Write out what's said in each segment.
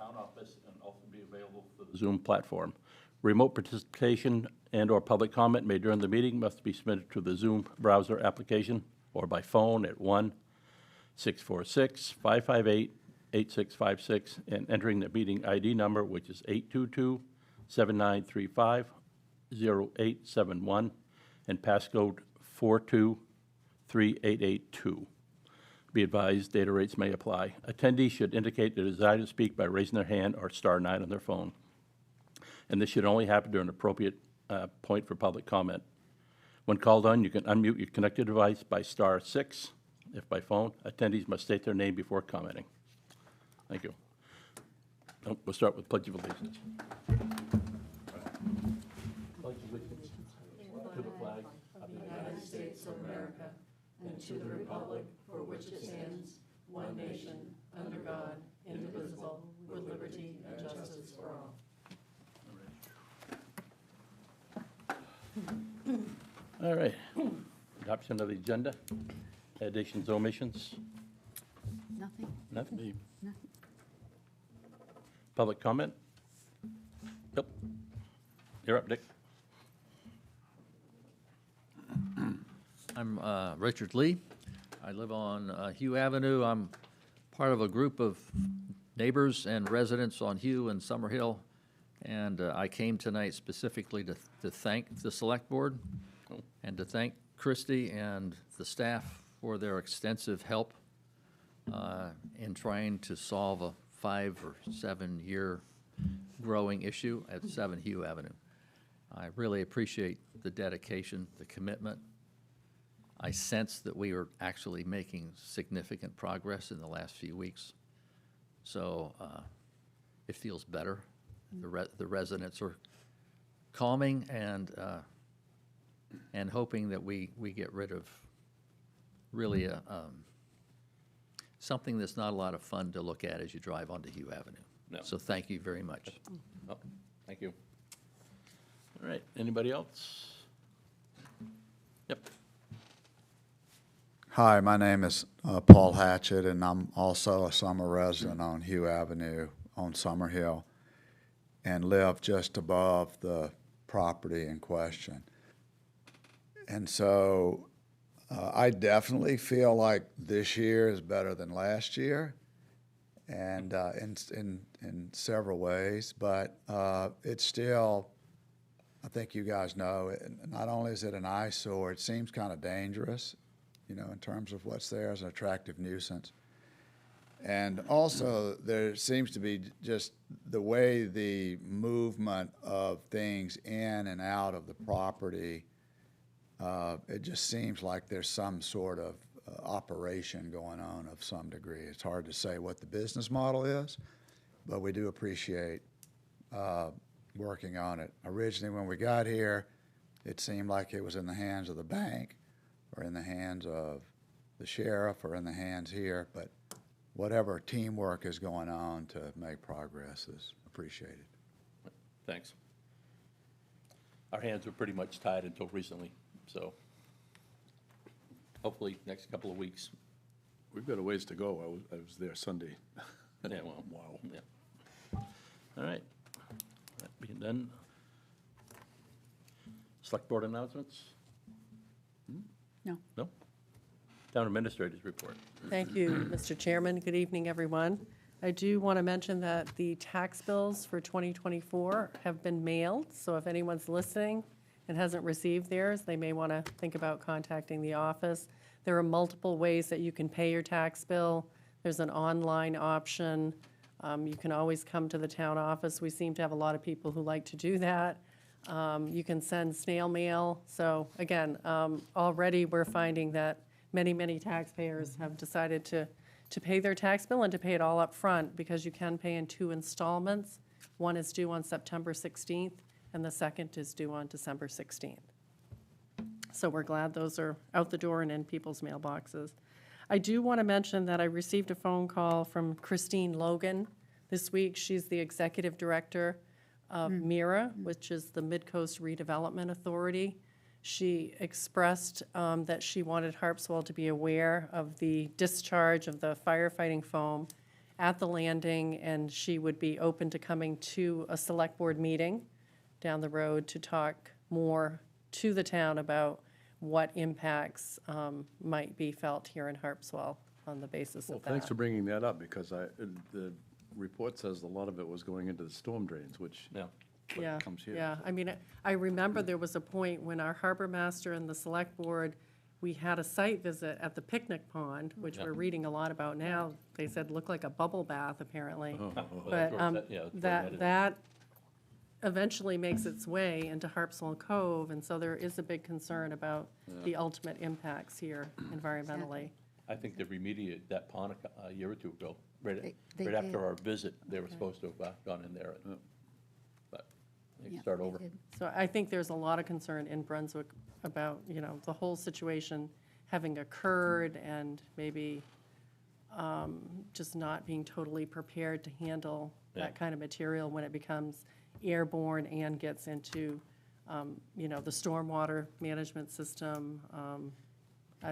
town office and also be available for the Zoom platform. Remote participation and/or public comment made during the meeting must be submitted to the Zoom browser application or by phone at 1-646-558-8656 and entering the meeting ID number, which is 822-7935-0871 and passcode 4238882. Be advised, data rates may apply. Attendees should indicate their desire to speak by raising their hand or star 9 on their phone. And this should only happen during an appropriate point for public comment. When called on, you can unmute your connected device by star 6. If by phone, attendees must state their name before commenting. Thank you. We'll start with Pledge of Allegiance. Pledge of Allegiance to the flag of the United States of America and to the republic for which it stands, one nation, under God, indivisible, with liberty and justice for all. All right. Adoption of the agenda. Additions, omissions? Nothing. Nothing? Nothing. Public comment? Yep. You're up, Dick. I'm Richard Lee. I live on Hugh Avenue. I'm part of a group of neighbors and residents on Hugh and Summerhill, and I came tonight specifically to thank the Select Board and to thank Christie and the staff for their extensive help in trying to solve a 5 or 7 year growing issue at 7 Hugh Avenue. I really appreciate the dedication, the commitment. I sense that we are actually making significant progress in the last few weeks. So it feels better. The residents are calming and hoping that we get rid of really something that's not a lot of fun to look at as you drive onto Hugh Avenue. No. So thank you very much. Oh, thank you. All right, anybody else? Yep. Hi, my name is Paul Hatchett, and I'm also a summer resident on Hugh Avenue on Summerhill and live just above the property in question. And so I definitely feel like this year is better than last year, and in several ways, but it's still, I think you guys know, not only is it an eyesore, it seems kind of dangerous, you know, in terms of what's there as an attractive nuisance. And also, there seems to be just the way the movement of things in and out of the property, it just seems like there's some sort of operation going on of some degree. It's hard to say what the business model is, but we do appreciate working on it. Originally, when we got here, it seemed like it was in the hands of the bank or in the hands of the sheriff or in the hands here, but whatever teamwork is going on to make progress is appreciated. Thanks. Our hands were pretty much tied until recently, so hopefully next couple of weeks. We've got a ways to go. I was there Sunday. Yeah, well, Wow. yeah. All right. That being done. Select Board announcements? No. No? Town Administrator's report. Thank you, Mr. Chairman. Good evening, everyone. I do want to mention that the tax bills for 2024 have been mailed, so if anyone's listening and hasn't received theirs, they may want to think about contacting the office. There are multiple ways that you can pay your tax bill. There's an online option. You can always come to the town office. We seem to have a lot of people who like to do that. You can send snail mail. So again, already we're finding that many taxpayers have decided to pay their tax bill and to pay it all up front, because you can pay in 2 installments. One is due on September 16th, and the second is due on December 16th. So we're glad those are out the door and in people's mailboxes. I do want to mention that I received a phone call from Christine Logan this week. She's the executive director of MIRA, which is the Mid-Coast Redevelopment Authority. She expressed that she wanted Harpswell to be aware of the discharge of the firefighting foam at the landing, and she would be open to coming to a select board meeting down the road to talk more to the town about what impacts might be felt here in Harpswell on the basis Well, of that. thanks for bringing that up, because the report says a lot of it was going into the storm drains, which Yeah. Yeah, comes here. yeah. I mean, I remember there was a point when our harbor master and the select board, we had a site visit at the picnic pond, which we're reading a lot about now. They said looked like a bubble bath, apparently. Well, that's But where it's at, yeah, that's where that is. that eventually makes its way into Harpswell Cove, and so there is a big concern about the ultimate impacts here environmentally. I think they remediated that pond a year or two ago, right They right after did. our visit. They were supposed to have gone in there, but they Yeah, start they over. did. So I think there's a lot of concern in Brunswick about, the whole situation having occurred and maybe just not being totally prepared to handle Yeah. that kind of material when it becomes airborne and gets into, the stormwater management system.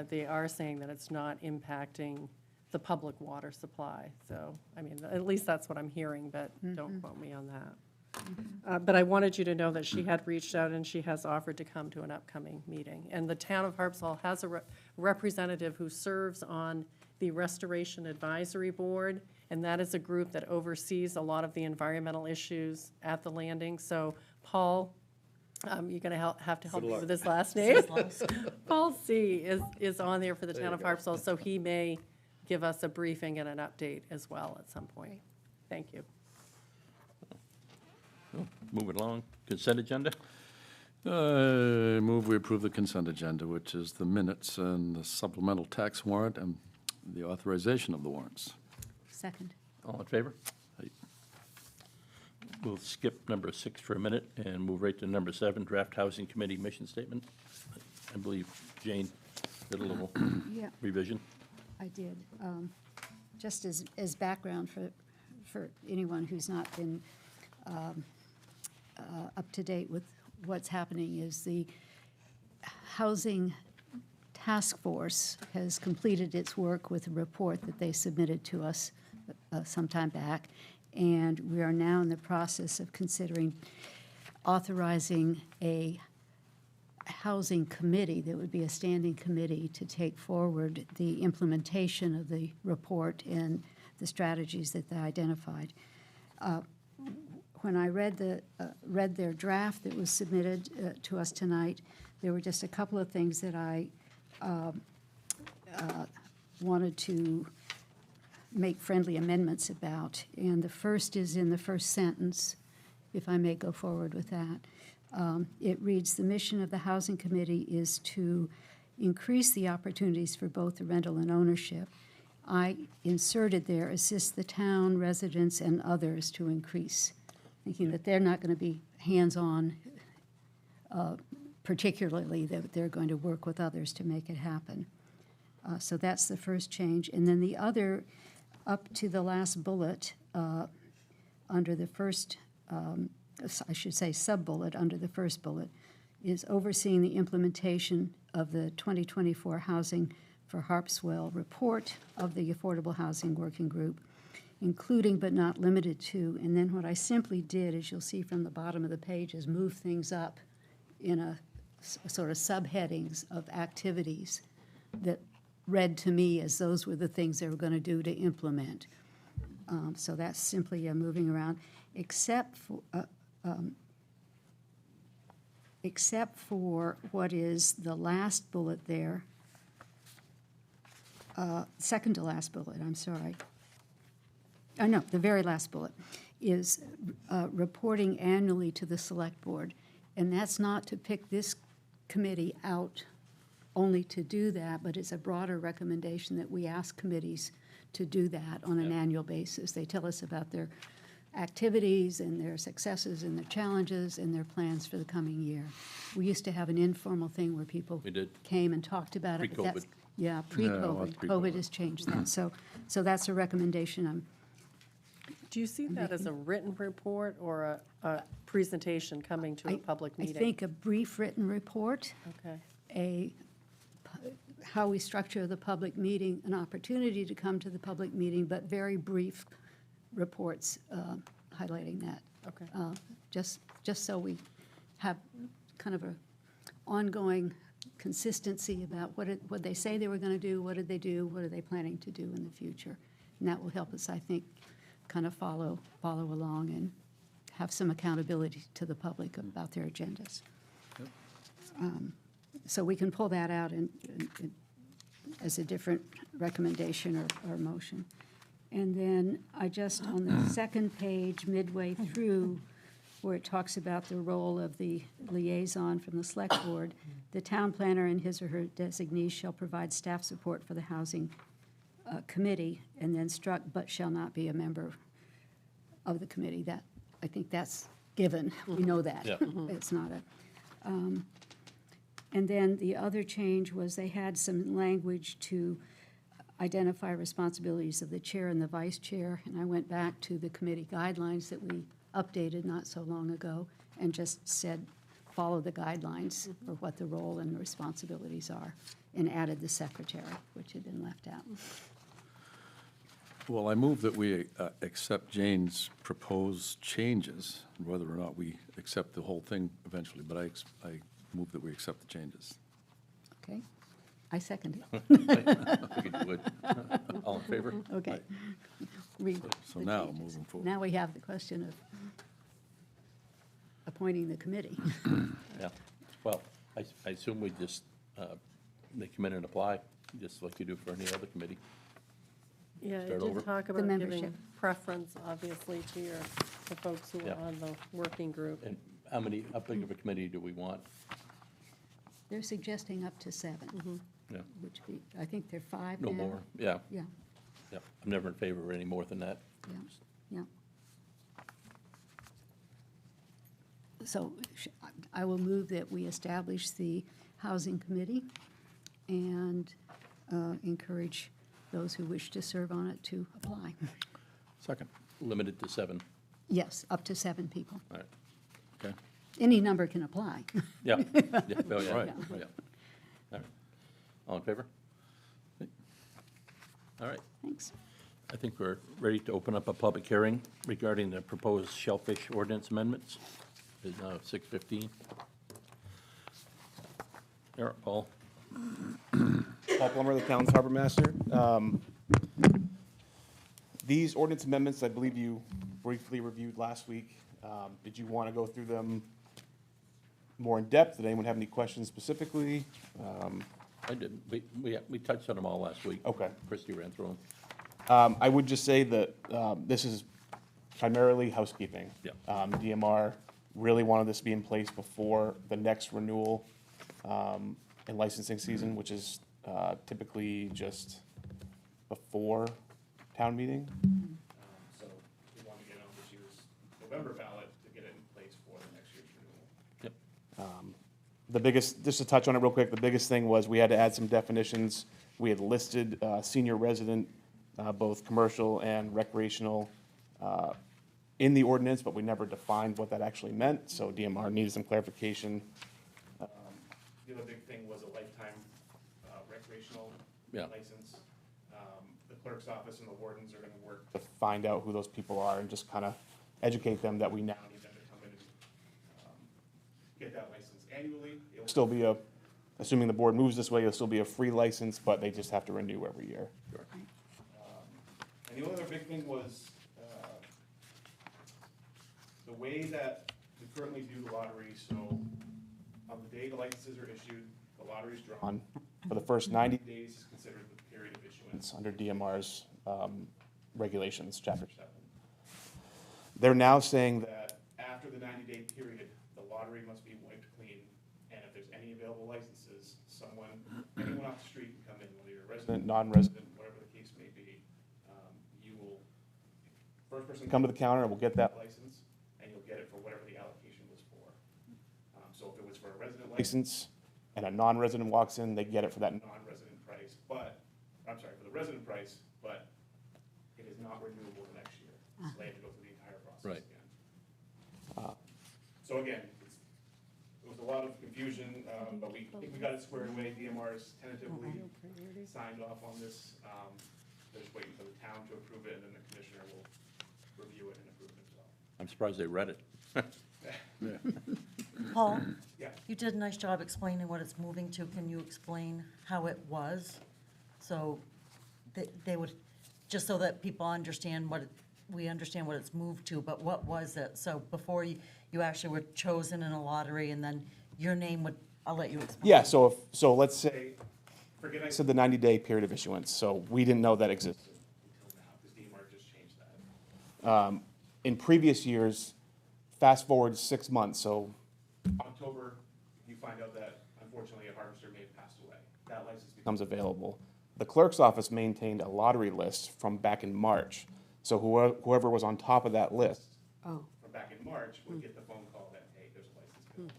They are saying that it's not impacting the public water supply. So, I mean, at least that's what I'm hearing, but don't quote me on that. But I wanted you to know that she had reached out and she has offered to come to an upcoming meeting. And the town of Harpswell has a representative who serves on the Restoration Advisory Board, and that is a group that oversees a lot of the environmental issues at the landing. So Paul, you're going to have to help me with his last name. Paul C. is on there for the town of Harpswell, so he may give us a briefing and an update as well at some point. Thank you. Moving along, consent agenda? Move we approve the consent agenda, which is the minutes and the supplemental tax warrant and the authorization of the warrants. Second. All in favor? Aye. We'll skip number 6 for a minute and move right to number 7, draft housing committee mission statement. I believe Jane did a little Yeah, revision. I did. Just as background for anyone who's not been up to date with what's happening, is the Housing Task Force has completed its work with a report that they submitted to us some time back, and we are now in the process of considering authorizing a housing committee that would be a standing committee to take forward the implementation of the report and the strategies that they identified. When I read their draft that was submitted to us tonight, there were just a couple of things that I wanted to make friendly amendments about. And the first is in the first sentence, if I may go forward with that. It reads, "The mission of the Housing Committee is to increase the opportunities for both the rental and ownership." I inserted there, assist the town, residents, and others to increase, thinking that they're not going to be hands-on, particularly that they're going to work with others to make it happen. So that's the first change. And then the other, up to the last bullet, under the first, I should say sub-bullet under the first bullet, is overseeing the implementation of the 2024 Housing for Harpswell report of the Affordable Housing Working Group, including but not limited to. And then what I simply did, as you'll see from the bottom of the page, is move things up in a sort of subheadings of activities that read to me as those were the things they were going to do to implement. So that's simply moving around, except for what is the last bullet there, second to last bullet, I'm sorry. No, the very last bullet is reporting annually to the select board. And that's not to pick this committee out only to do that, but it's a broader recommendation that we ask committees to do that on an annual basis. They tell us about their activities and their successes and their challenges and their plans for the coming year. We used to have an informal thing where people We did. came and talked about it. but that's- Pre-COVID. Yeah, Yeah, pre-COVID. that's COVID pre-COVID. has changed that. So that's a recommendation. Do you see that as a written report or a presentation coming to a public I meeting? think a brief written report, Okay. a how we structure the public meeting, an opportunity to come to the public meeting, but very brief reports highlighting that. Okay. Just so we have kind of a ongoing consistency about what they say they were going to do, what did they do, what are they planning to do in the future. And that will help us, I think, kind of follow along and have some accountability to the public about their agendas. So we can pull that out as a different recommendation or motion. And then I just, on the second page, midway through, where it talks about the role of the liaison from the select board, the town planner and his or her designee shall provide staff support for the housing committee, and then struck, but shall not be a member of the committee. That, I think that's given. We know that. Yeah. It's not a, and then the other change was they had some language to identify responsibilities of the chair and the vice chair, and I went back to the committee guidelines that we updated not so long ago and just said, follow the guidelines for what the role and responsibilities are, and added the secretary, which had been left out. Well, I move that we accept Jane's proposed changes, whether or not we accept the whole thing eventually, but I move that we accept the changes. Okay? I second it. I figured you would. All in favor? Okay. Read So the now, changes. moving forward. Now we have the question of appointing the committee. Yeah. Well, I assume we just, they come in and apply, just like you do for any other committee. Yeah, Start it over. did talk The about membership. giving preference, obviously, to the folks who Yeah. are on the working group. And how big of a committee do we want? They're suggesting up to 7, Yeah, which be, I think they're 5 now. no more, yeah, Yeah, yeah. I'm never in favor of any more than that. yeah, yeah. So I will move that we establish the housing committee and encourage those who wish to serve on it to apply. Second. Limited to 7, Yes, up to 7 people. all right. Okay, Any number can apply. yeah, yeah, oh, yeah, Right. yeah. All right. All in favor? All right. Thanks. I think we're ready to open up a public hearing regarding the proposed shellfish ordinance amendments. It's now 6:15. Here, Paul. Paul Plummer, the town's harbor master. These ordinance amendments, I believe you briefly reviewed last week. Did you want to go through them more in depth? Did anyone have any questions specifically? I did, we touched on them all last week. Okay. Christie ran through them. I would just say that this is primarily housekeeping. Yeah. DMR really wanted this to be in place before the next renewal and licensing season, which is typically just before town meeting. So we want to get on this year's November ballot to get it in place for the next year's renewal. Yep. The biggest, just to touch on it real quick, the biggest thing was we had to add some definitions. We had listed senior resident, both commercial and recreational, in the ordinance, but we never defined what that actually meant, so DMR needed some clarification. The other big thing was a lifetime recreational Yeah. license. The clerk's office and the wardens are gonna work to find out who those people are and just kind of educate them that we now need them to come in and get that license annually. It'll still be assuming the board moves this way, it'll still be a free license, but they just have to renew every year. Sure. And the other big thing was the way that we currently do the lottery, so on the day the licenses are issued, the lottery's drawn. For the first 90 days is considered the period of issuance under DMR's regulations, Chapter 7. They're now saying that after the 90-day period, the lottery must be wiped clean, and if there's any available licenses, anyone off the street can come in, whether you're a resident, non-resident, whatever the case may be. You will, first person to come to the counter will get that license, and you'll get it for whatever the allocation was for. So if it was for a resident license and a non-resident walks in, they get it for that non-resident price, for the resident price, but it is not renewable the next year. So they have to go through the entire process Right. again. So again, it was a lot of confusion confusion, but we think we got it squared away. DMR's tentatively signed off on this. They're just waiting for the town to approve it, and then the commissioner will review it and approve it as well. I'm surprised they read it. Paul, Yeah. you did a nice job explaining what it's moving to. Can you explain how it was? So they would, just so that people understand we understand what it's moved to, but what was it? So before you actually were chosen in a lottery, and then your name would, I'll let you explain. Yeah, so let's say, forget I said the 90-day period of issuance, so we didn't know that existed until now, because DMR just changed that. In previous years, fast forward 6 months, so October, you find out that unfortunately a harvester may have passed away. That license becomes available. The clerk's office maintained a lottery list from back in March. So whoever was on top of that list from back in March would get the phone call that, hey, there's a license available.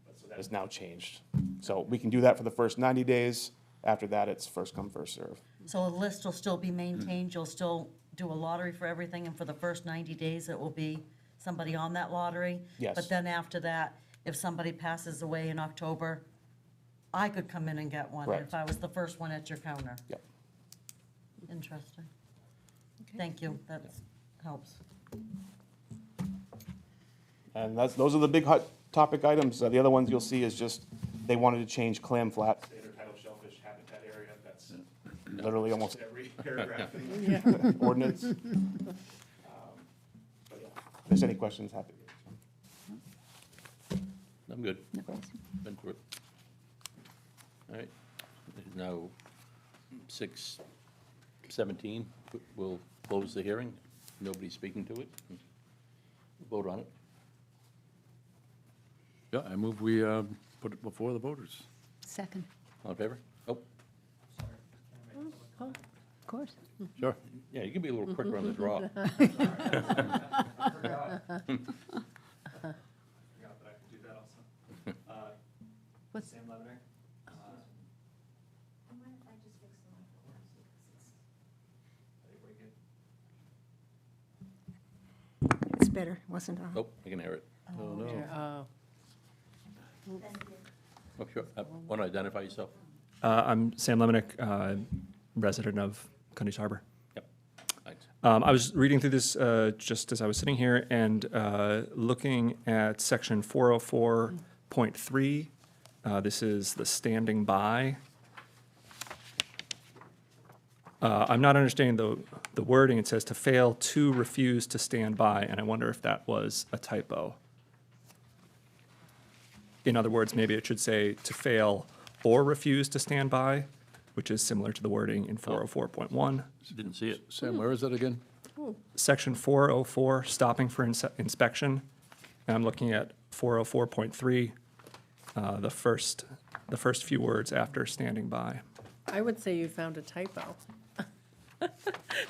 But so that has now changed. So we can do that for the first 90 days. After that, it's first come, first serve. So a list will still be maintained, you'll still do a lottery for everything, and for the first 90 days, it will be somebody on that lottery? Yes. But then after that, if somebody passes away in October, I could come in and get one Correct. if I was the first one at your counter? Yep. Interesting. Thank you, that helps. And those are the big hot topic items. The other ones you'll see is just, they wanted to change clam flats. Intertidal shellfish habitat area, that's literally almost every paragraph in the ordinance. But yeah, if there's any questions, happy to. I'm good. Been through it. All right. It is now 6:17. We'll close the hearing. Nobody's speaking to it. Vote on it. Yeah, I move we put it before the voters. Second, All in favor? Oh, of course. sure. Yeah, you can be a little quicker on the draw. I forgot that I could do that also. What's- Sam Lebanon. It's better, wasn't it? Oh, I can hear it. Oh, no. Oh, Oh, sure. Want to identify yourself? I'm Sam Lemonick, resident of Cundy's Harbor. Yep. Thanks. I was reading through this just as I was sitting here and looking at section 404.3. This is the standing by. I'm not understanding the wording. It says to fail to refuse to stand by, and I wonder if that was a typo. In other words, maybe it should say to fail or refuse to stand by, which is similar to the wording in 404.1. Didn't see it. Sam, where is that again? Section 404, stopping for inspection. And I'm looking at 404.3, the first few words after standing by. I would say you found a typo.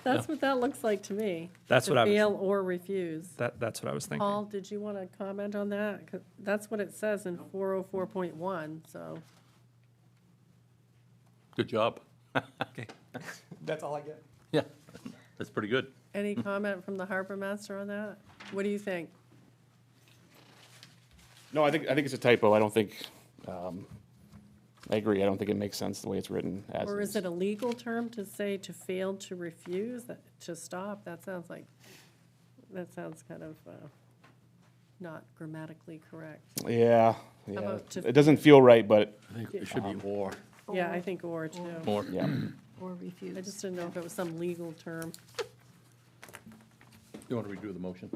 That's what that looks like to me. That's what I To was- fail or refuse. That's what I was thinking. Paul, did you want to comment on that? 'Cause that's what it says in 404.1, so. Good job. Okay. That's all I get. Yeah, that's pretty good. Any comment from the harbor master on that? What do you think? No, I think it's a typo. I don't think, I agree. I don't think it makes sense the way it's written as Or is it a legal term to say to fail to refuse, to stop? That sounds kind of not grammatically correct. Yeah, yeah. about to- It doesn't feel right, but I think it should be or. Yeah, I think or too. More. yeah. Or refuse. I just didn't know if it was some legal term. You want to redo the motion?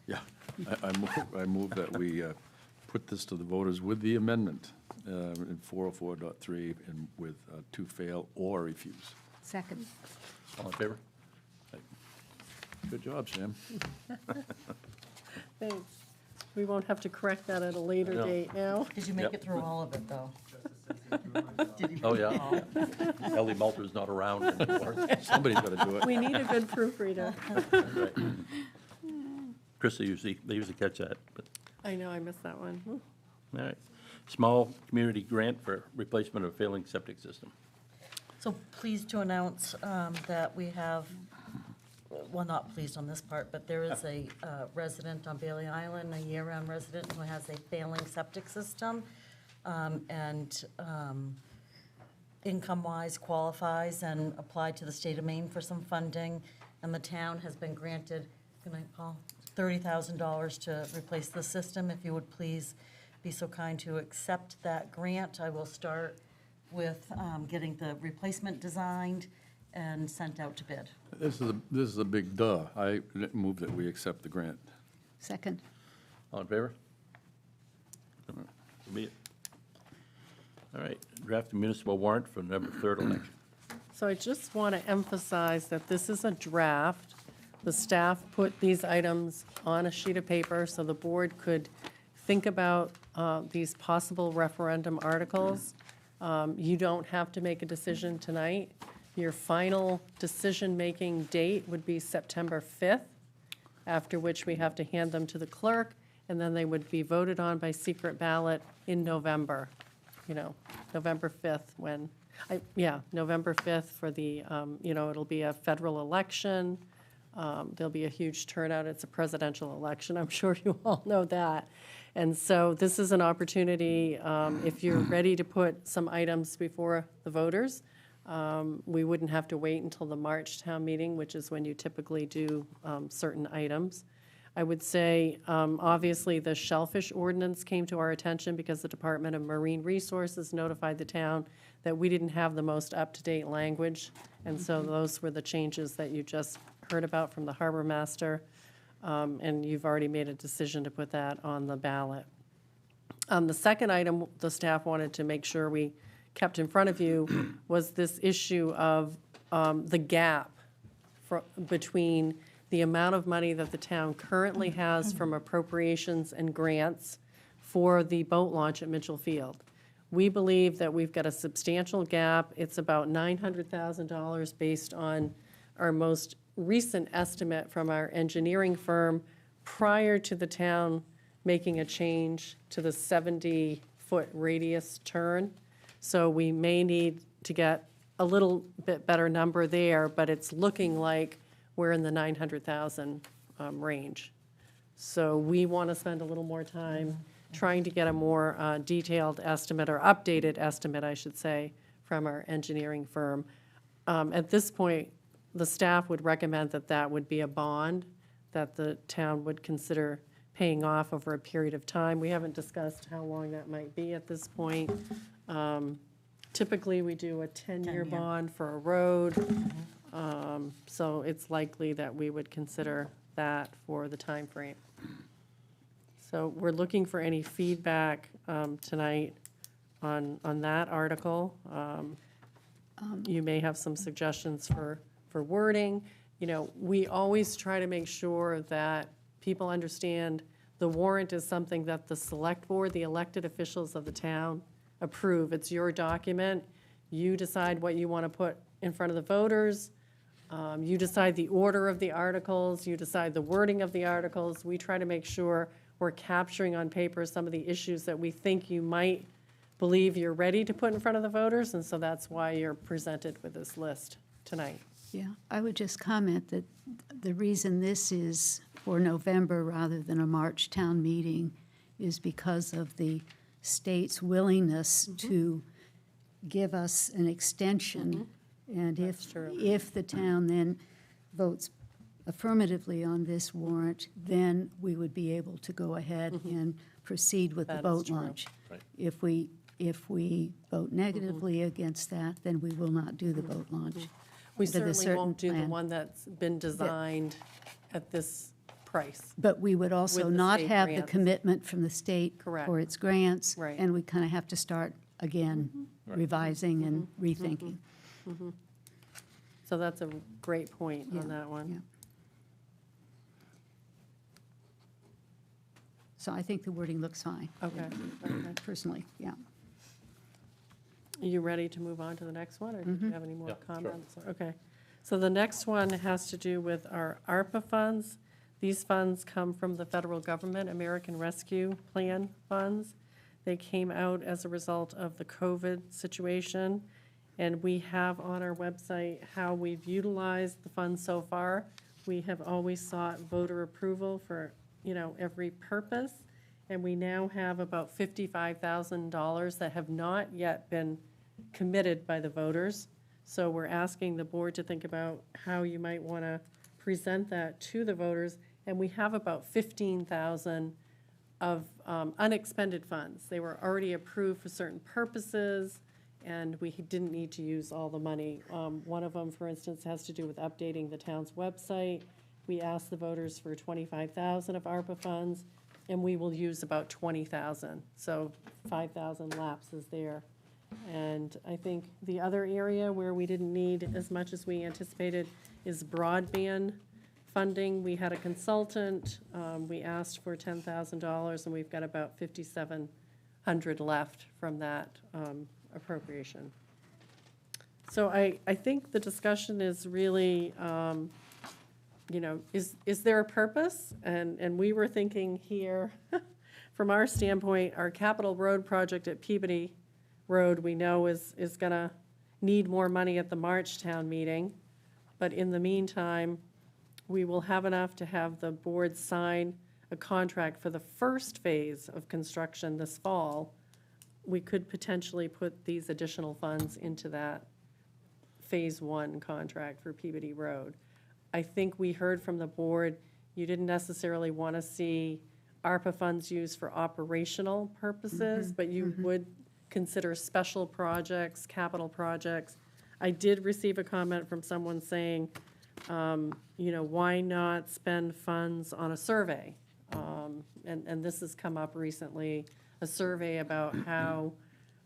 Yeah, I move that we put this to the voters with the amendment in 404.3 and with to fail or refuse. Second. All in favor? Good job, Sam. Thanks. We won't have to correct that at a later No. date now. Did you make Yep. it through all of it, though? Oh, yeah. Ellie Malter's not around anymore. Somebody's got to do it. We need a good proofreader. Right. Chris, they usually catch that, but, I know, I missed that one. all right. Small community grant for replacement of failing septic system. So pleased to announce that we have well, not pleased on this part, but there is a resident on Bailey Island, a year-round resident who has a failing septic system, and income-wise qualifies and applied to the state of Maine for some funding, and the town has been granted, good night, Paul, $30,000 to replace the system. If you would please be so kind to accept that grant, I will start with getting the replacement designed and sent out to bid. This is a big duh. I move that we accept the grant. Second. All in favor? So be it. All right, draft municipal warrant for November 3rd election. So I just want to emphasize that this is a draft. The staff put these items on a sheet of paper so the board could think about these possible referendum articles. You don't have to make a decision tonight. Your final decision-making date would be September 5th, after which we have to hand them to the clerk, and then they would be voted on by secret ballot in November. You know, November 5th November 5th for the, it'll be a federal election. There'll be a huge turnout. It's a presidential election. I'm sure you all know that. And so this is an opportunity, if you're ready to put some items before the voters, we wouldn't have to wait until the March town meeting, which is when you typically do certain items. I would say, obviously, the shellfish ordinance came to our attention because the Department of Marine Resources notified the town that we didn't have the most up-to-date language, and so those were the changes that you just heard about from the harbor master, and you've already made a decision to put that on the ballot. The second item the staff wanted to make sure we kept in front of you was this issue of the gap between the amount of money that the town currently has from appropriations and grants for the boat launch at Mitchell Field. We believe that we've got a substantial gap. It's about $900,000 based on our most recent estimate from our engineering firm prior to the town making a change to the 70-foot radius turn. So we may need to get a little bit better number there, but it's looking like we're in the 900,000 range. So we want to spend a little more time trying to get a more detailed estimate, or updated estimate, I should say, from our engineering firm. At this point, the staff would recommend that that would be a bond that the town would consider paying off over a period of time. We haven't discussed how long that might be at this point. Typically, we do a 10-year bond for a road. So it's likely that we would consider that for the time frame. So we're looking for any feedback tonight on that article. You may have some suggestions for wording. You know, we always try to make sure that people understand the warrant is something that the select board, the elected officials of the town, approve. It's your document. You decide what you want to put in front of the voters. You decide the order of the articles. You decide the wording of the articles. We try to make sure we're capturing on paper some of the issues that we think you might believe you're ready to put in front of the voters, and so that's why you're presented with this list tonight. Yeah, I would just comment that the reason this is for November rather than a March town meeting is because of the state's willingness to give us an extension. And if the town then votes affirmatively on this warrant, then we would be able to go ahead and proceed with the That is boat true. launch. Right. If we vote negatively against that, then we will not do the boat launch. We under the certainly won't do the plan. one that's been designed at this price. But we would also With the not state have the grants. commitment from the state Correct. for its grants. Right. And we kind of have to start again, revising and rethinking. So that's a great point Yeah, on that yeah. one. So I think the wording looks fine, Okay. personally, yeah. Are you ready to move on to the next one, or do you have any more Yeah, sure. comments? Okay. So the next one has to do with our ARPA funds. These funds come from the federal government, American Rescue Plan funds. They came out as a result of the COVID situation, and we have on our website how we've utilized the funds so far. We have always sought voter approval for, every purpose, and we now have about $55,000 that have not yet been committed by the voters. So we're asking the board to think about how you might want to present that to the voters. And we have about 15,000 of unexpended funds. They were already approved for certain purposes, and we didn't need to use all the money. One of them, for instance, has to do with updating the town's website. We asked the voters for 25,000 of ARPA funds, and we will use about 20,000. So 5,000 lapses there. And I think the other area where we didn't need as much as we anticipated is broadband funding. We had a consultant, we asked for $10,000, and we've got about 5,700 left from that appropriation. So I think the discussion is really, is there a purpose? And we were thinking here, from our standpoint, our capital road project at Peabody Road, we know is gonna need more money at the March town meeting. But in the meantime, we will have enough to have the board sign a contract for the first phase of construction this fall. We could potentially put these additional funds into that Phase 1 contract for Peabody Road. I think we heard from the board, you didn't necessarily want to see ARPA funds used for operational purposes, but you would consider special projects, capital projects. I did receive a comment from someone saying, why not spend funds on a survey? And this has come up recently, a survey about how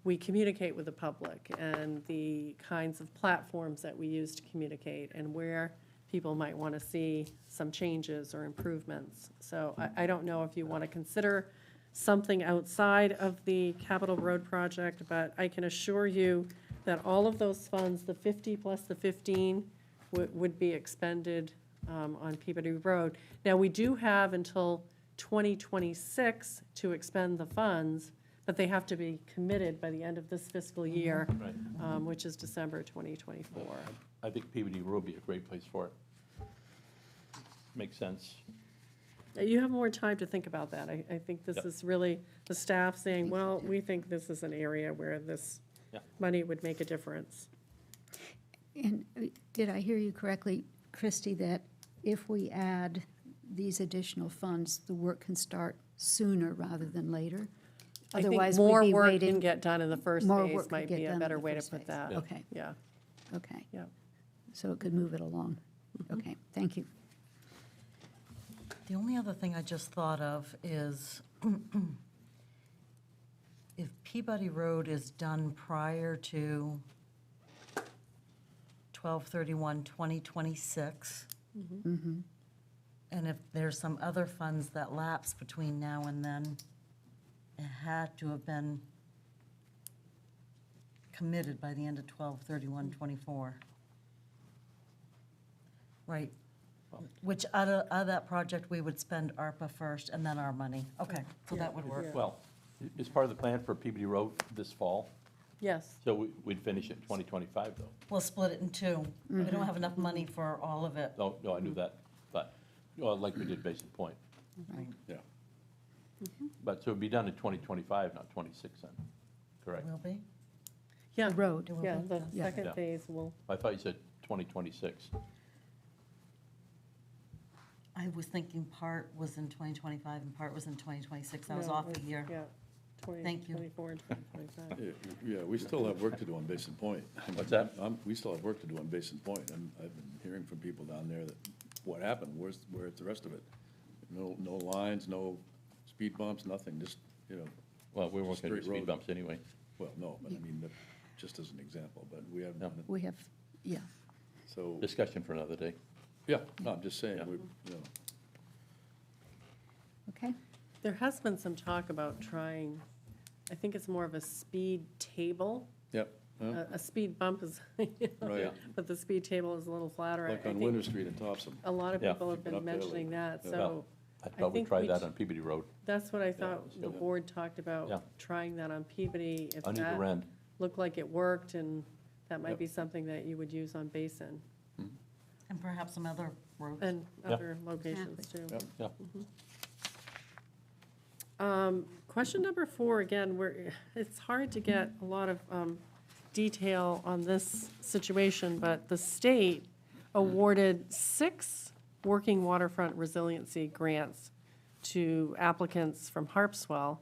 we communicate with the public and the kinds of platforms that we use to communicate and where people might want to see some changes or improvements. So I don't know if you want to consider something outside of the Capital Road project, but I can assure you that all of those funds, the 50 plus the 15, would be expended on Peabody Road. Now, we do have until 2026 to expend the funds, but they have to be committed by the end of this fiscal year, Right. which is December 2024. I think Peabody Road would be a great place for it. Makes sense. You have more time to think about that. I think this Yep. is really the staff saying, well, we think this is an area where this Yeah. money would make a difference. And did I hear you correctly, Christie, that if we add these additional funds, the work can start sooner rather than later? I think Otherwise, more we'd be work waiting. can get done in the first More phase work could might get be done a in better the way to first put phase. that. Okay, Yeah, okay. yeah. So it could move it along. Okay, thank you. The only other thing I just thought of is if Peabody Road is done prior to 12/31/2026, and if there's some other funds that lapse between now and then, it had to have been committed by the end of 12/31/24. Right. Which out of that project, we would spend ARPA first and then our money. Okay, so that would work. Well, is part of the plan for Peabody Road this fall? Yes, So we'd finish it in 2025, though? We'll split it in two. We don't have enough money for all of it. No, I knew that, but, like we did Basin Point. Yeah. But, so it'd be done in 2025, not 26 then, correct? Will be? yeah, The road. yeah, the Yeah. second Yeah. phase will, I thought you said 2026. I was thinking part was in 2025 and part was in 2026. I was No, off a it's- year. yeah, Thank you. 2024 and 2025. Yeah, we still have work to do on Basin Point. What's that? We still have work to do on Basin Point, and I've been hearing from people down there that, what happened, where's the rest of it? No lines, no speed bumps, nothing, just, Well, we weren't going to do Straight speed road. bumps anyway. well, no, but I mean, just as an example, but we haven't No. done it, We have, yeah. so, Discussion for another day. yeah, no, I'm just saying, Yeah. Okay, There has been some talk about trying, I think it's more of a speed table. Yep, huh? A speed bump is, Right, but the speed table is a little flatter. like I on think Winter Street in Topsom. a lot of Yeah. people have Keep it been up there, mentioning like, that, yeah. so I thought we'd think try we that j- on Peabody Road, that's what I thought the Yeah. board talked Yeah. about, trying that on Peabody. If on either that end. looked like it worked, and that might Yep. be something that you would use on Basin. And perhaps some other roads. And other locations too. Yeah. Question number 4, again, it's hard to get a lot of detail on this situation, but the state awarded 6 working waterfront resiliency grants to applicants from Harpswell.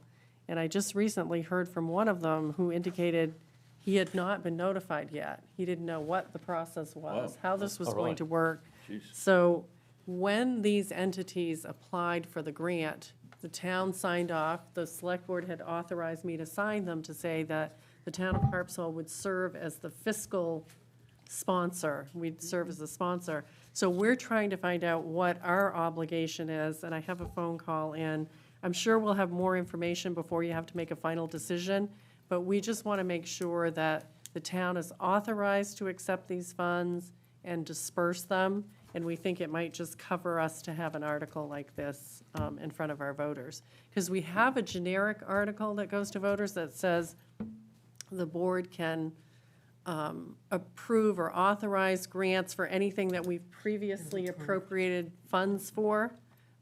And I just recently heard from one of them who indicated he had not been notified yet. He didn't know what the process was, Wow. how this was Oh, going really? to work. Jeez. So when these entities applied for the grant, the town signed off. The select board had authorized me to sign them to say that the town of Harpswell would serve as the fiscal sponsor. We'd serve as the sponsor. So we're trying to find out what our obligation is, and I have a phone call in. I'm sure we'll have more information before you have to make a final decision, but we just want to make sure that the town is authorized to accept these funds and disperse them, and we think it might just cover us to have an article like this in front of our voters. Because we have a generic article that goes to voters that says the board can approve or authorize grants for anything that we've previously appropriated funds for.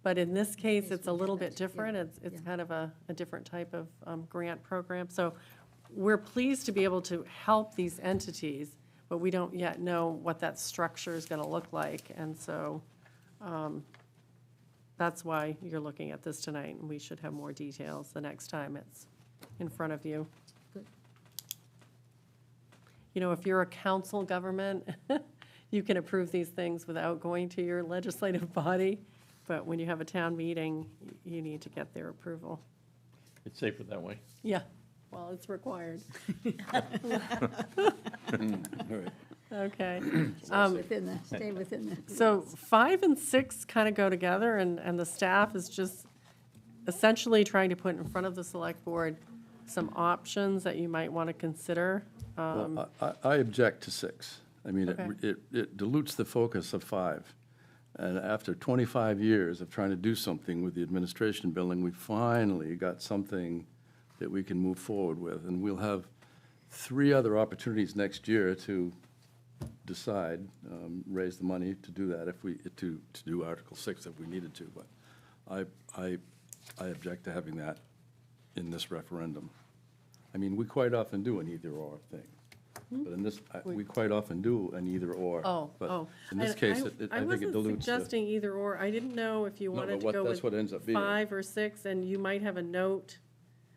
But in this case, it's a little bit different. It's kind of a different type of grant program. So we're pleased to be able to help these entities, but we don't yet know what that structure is going to look like. And so that's why you're looking at this tonight, and we should have more details the next time it's in front of you. Good. You know, if you're a council government, you can approve these things without going to your legislative body, but when you have a town meeting, you need to get their approval. It's safer that way. Yeah, well, it's required. All right. Okay. Stay within the. So 5 and 6 kind of go together, and the staff is just essentially trying to put in front of the select board some options that you might want to consider. Well, I object to 6. I mean, Okay. it dilutes the focus of 5. And after 25 years of trying to do something with the administration building, we finally got something that we can move forward with. And we'll have 3 other opportunities next year to decide, raise the money to do that if we, to do Article 6 if we needed to. But I object to having that in this referendum. I mean, we quite often do an either-or thing. But in this, we quite often do an either-or. Oh. But in this And case, I think it I wasn't dilutes the. suggesting either or. I didn't know if you No, wanted but to go that's what ends up with being. 5 or 6, and you might have a note,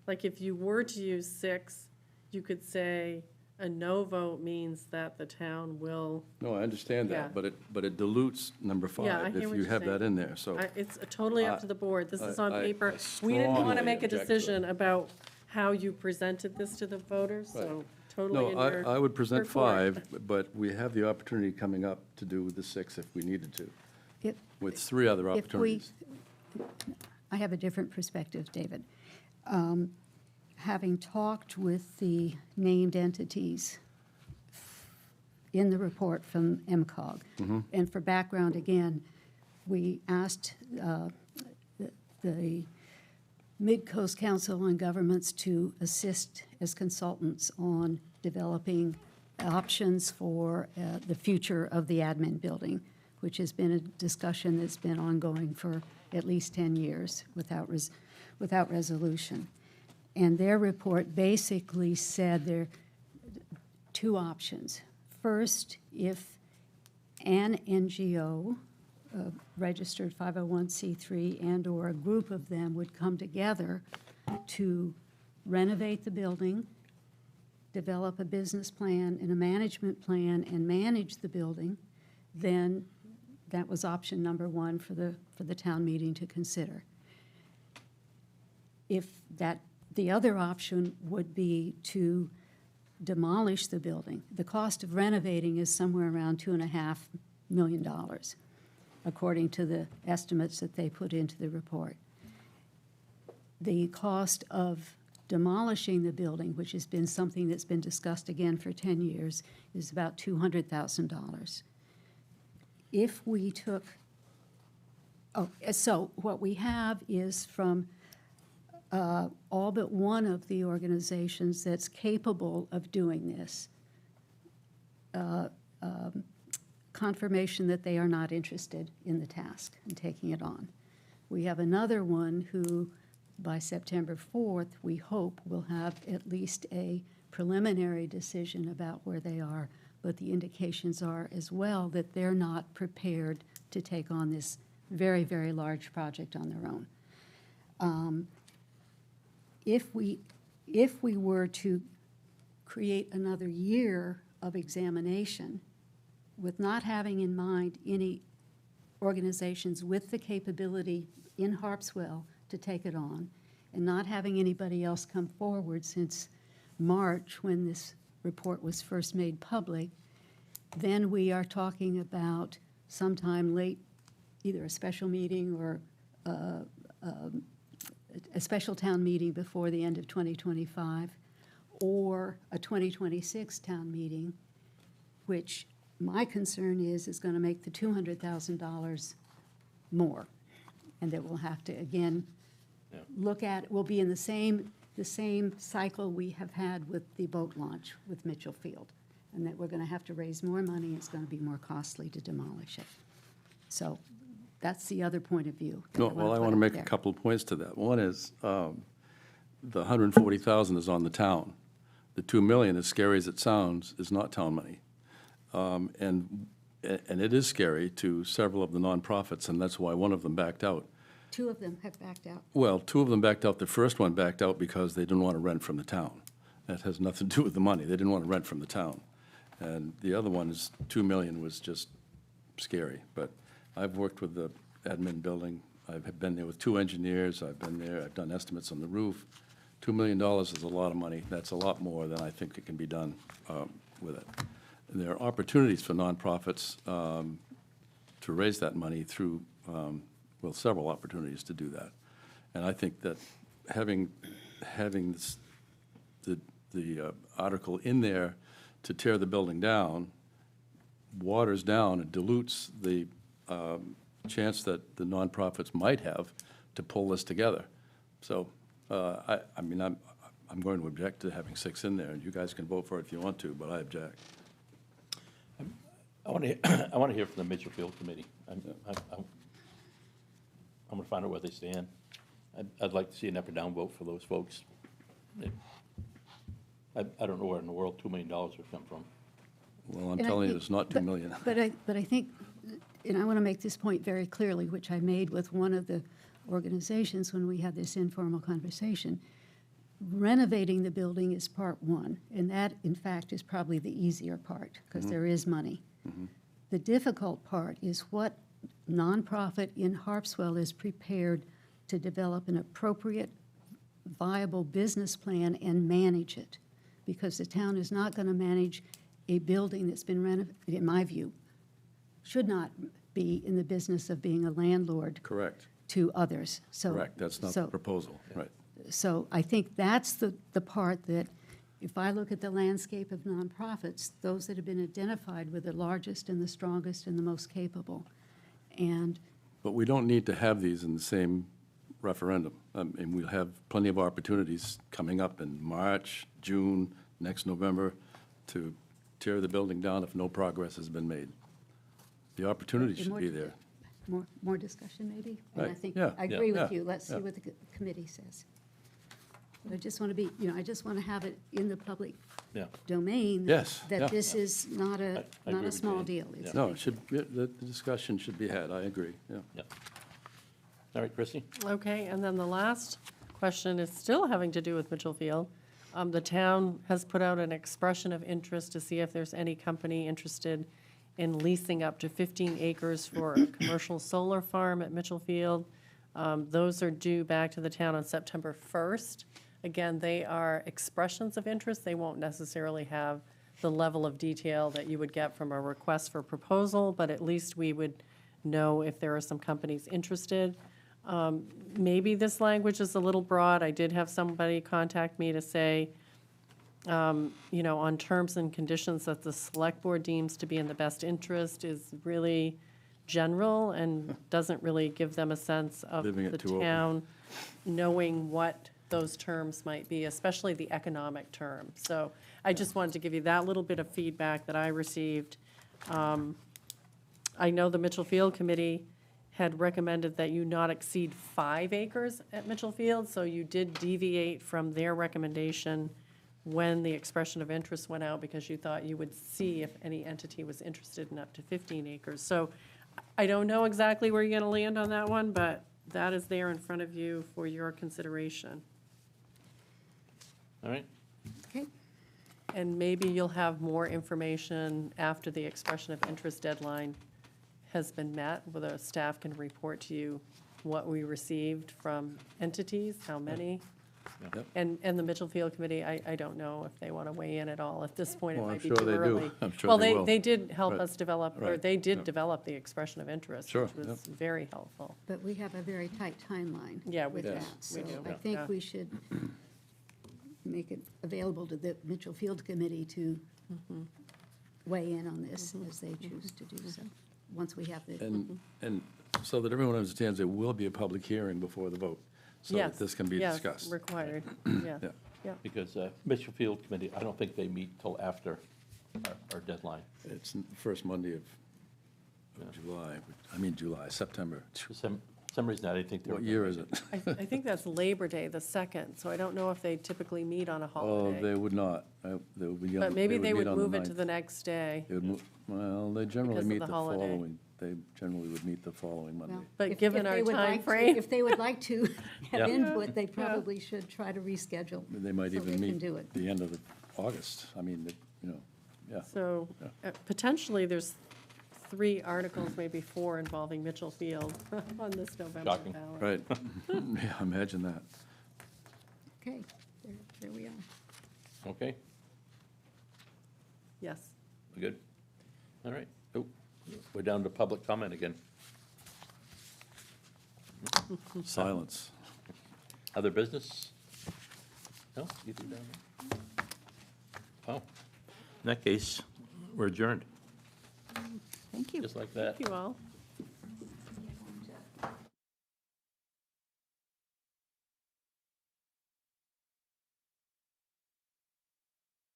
like if you were to use 6, you could say, a no vote means that the town will, No, I understand Yeah. that, but it dilutes number Yeah, I 5 hear if what you you're have that saying. in there, so. it's totally up to the board. This is on I paper. We didn't want to strongly make a object to it. decision about how you presented this to the voters, so totally in No, your I would present court. 5, but we have the opportunity coming up to do the 6 if we needed to, If- with 3 other If we, opportunities. I have a different perspective, David. Having talked with the named entities in the report from MCOG, and for background, again, we asked the Mid-Coast Council on Governments to assist as consultants on developing options for the future of the admin building, which has been a discussion that's been ongoing for at least 10 years without resolution. And their report basically said there are 2 options. First, if an NGO, a registered 501c3, and/or a group of them would come together to renovate the building, develop a business plan and a management plan, and manage the building, then that was option number 1 for the town meeting to consider. If the other option would be to demolish the building. The cost of renovating is somewhere around $2.5 million, according to the estimates that they put into the report. The cost of demolishing the building, which has been something that's been discussed again for 10 years, is about $200,000. If we took, so what we have is from all but one of the organizations that's capable of doing this, confirmation that they are not interested in the task and taking it on. We have another one who, by September 4th, we hope will have at least a preliminary decision about where they are, but the indications are as well that they're not prepared to take on this very, very large project on their own. If we were to create another year of examination with not having in mind any organizations with the capability in Harpswell to take it on, and not having anybody else come forward since March when this report was first made public, then we are talking about sometime late, either a special meeting or a special town meeting before the end of 2025, or a 2026 town meeting, which my concern is going to make the $200,000 more, and that we'll have to, again, look at, we'll be in the same cycle we have had with the boat launch with Mitchell Field, and that we're going to have to raise more money, it's going to be more costly to demolish it. So that's the other point of view. No, well, I want to make a couple of points to that. One is, the 140,000 is on the town. The 2 million, as scary as it sounds, is not town money. And it is scary to several of the nonprofits, and that's why one of them backed out. 2 of them have backed out. Well, 2 of them backed out. The first one backed out because they didn't want to rent from the town. That has nothing to do with the money. They didn't want to rent from the town. And the other one is 2 million was just scary. But I've worked with the admin building. I've been there with 2 engineers. I've been there. I've done estimates on the roof. $2 million is a lot of money. That's a lot more than I think it can be done with it. And there are opportunities for nonprofits to raise that money through, well, several opportunities to do that. And I think that having this, the article in there to tear the building down waters down and dilutes the chance that the nonprofits might have to pull this together. So I mean, I'm going to object to having 6 in there, and you guys can vote for it if you want to, but I object. I want to hear from the Mitchell Field Committee. I'm going to find out where they stand. I'd like to see an up or down vote for those folks. I don't know where in the world $2 million would come from. Well, I'm And I telling you, think- it's not 2 million. But I think, and I want to make this point very clearly, which I made with one of the organizations when we had this informal conversation. Renovating the building is part one, and that, in fact, is probably the easier part, because there is money. The difficult part is what nonprofit in Harpswell is prepared to develop an appropriate, viable business plan and manage it, because the town is not going to manage a building that's been renovated, in my view, should not be in the business of being a landlord Correct, to others. So, correct. That's not the proposal, right. So I think that's the part that, if I look at the landscape of nonprofits, those that have been identified were the largest and the strongest and the most capable. And But we don't need to have these in the same referendum. And we'll have plenty of opportunities coming up in March, June, next November, to tear the building down if no progress has been made. The opportunity should be there. more discussion maybe? And I Right, think, yeah, I agree with yeah, you. Let's see yeah. what the committee says. But I just want to be, I just want to have it in the public Yeah. domain. Yes, yeah. That this is not I a, agree not a with small Jane. deal. Yeah. It's No, big. it should, the discussion should be had, I agree, yeah. Yeah. All right, Chrissy? Okay, and then the last question is still having to do with Mitchell Field. The town has put out an expression of interest to see if there's any company interested in leasing up to 15 acres for a commercial solar farm at Mitchell Field. Those are due back to the town on September 1st. Again, they are expressions of interest. They won't necessarily have the level of detail that you would get from a request for proposal, but at least we would know if there are some companies interested. Maybe this language is a little broad. I did have somebody contact me to say, on terms and conditions that the select board deems to be in the best interest is really general and doesn't really give them a sense of Leaving it the too open. town knowing what those terms might be, especially the economic term. So I just wanted to give you that little bit of feedback that I received. I know the Mitchell Field Committee had recommended that you not exceed 5 acres at Mitchell Field, so you did deviate from their recommendation when the expression of interest went out, because you thought you would see if any entity was interested in up to 15 acres. So I don't know exactly where you're gonna land on that one, but that is there in front of you for your consideration. All right? Okay, And maybe you'll have more information after the expression of interest deadline has been met, where the staff can report to you what we received from entities, how many. Yep. And the Mitchell Field Committee, I don't know if they want to weigh in at all. At this point, it Well, I'm might be sure too they do. early. I'm sure Well, they will. they did help Right. us develop, or Right. they did Yeah. develop the expression of interest, Sure. which was Yep. very helpful. but we have a very tight timeline Yeah, we with do. that. We So do. I Yeah. think Yeah. we should make it available to the Mitchell Field Committee to weigh in on this as they choose to do so, once we have the. And so that everyone understands, there will be a public hearing before the vote, so that Yes, this can be yes, discussed. required, yeah. Yeah. Yeah. Because Mitchell Field Committee, I don't think they meet till after our deadline. It's the first Monday of July, September. For some reason, I didn't think they were. What year is it? I think that's Labor Day, the 2nd, so I don't know if they typically meet on a Oh, they holiday. would not. They would be on. But maybe they would meet on the move it to 9th. the next day. They would well, they generally Because of meet the the holiday. following, they generally would meet the following Monday. Well, But if- given if our they would like to- timeframe- If they would like to have Yeah. input, they probably should try to reschedule. They might so even they can meet do it. the end of August. I mean, yeah. So potentially, there's 3 articles, maybe 4, involving Mitchell Field on this November Shocking. ballot. Right. Yeah, imagine that. Okay, there we are. Okay, Yes. we good? All right. Oh, we're down to public comment again. Silence. Other business? No? You do down there? Oh, in that case, we're adjourned, Thank you. just like that. Thank you all.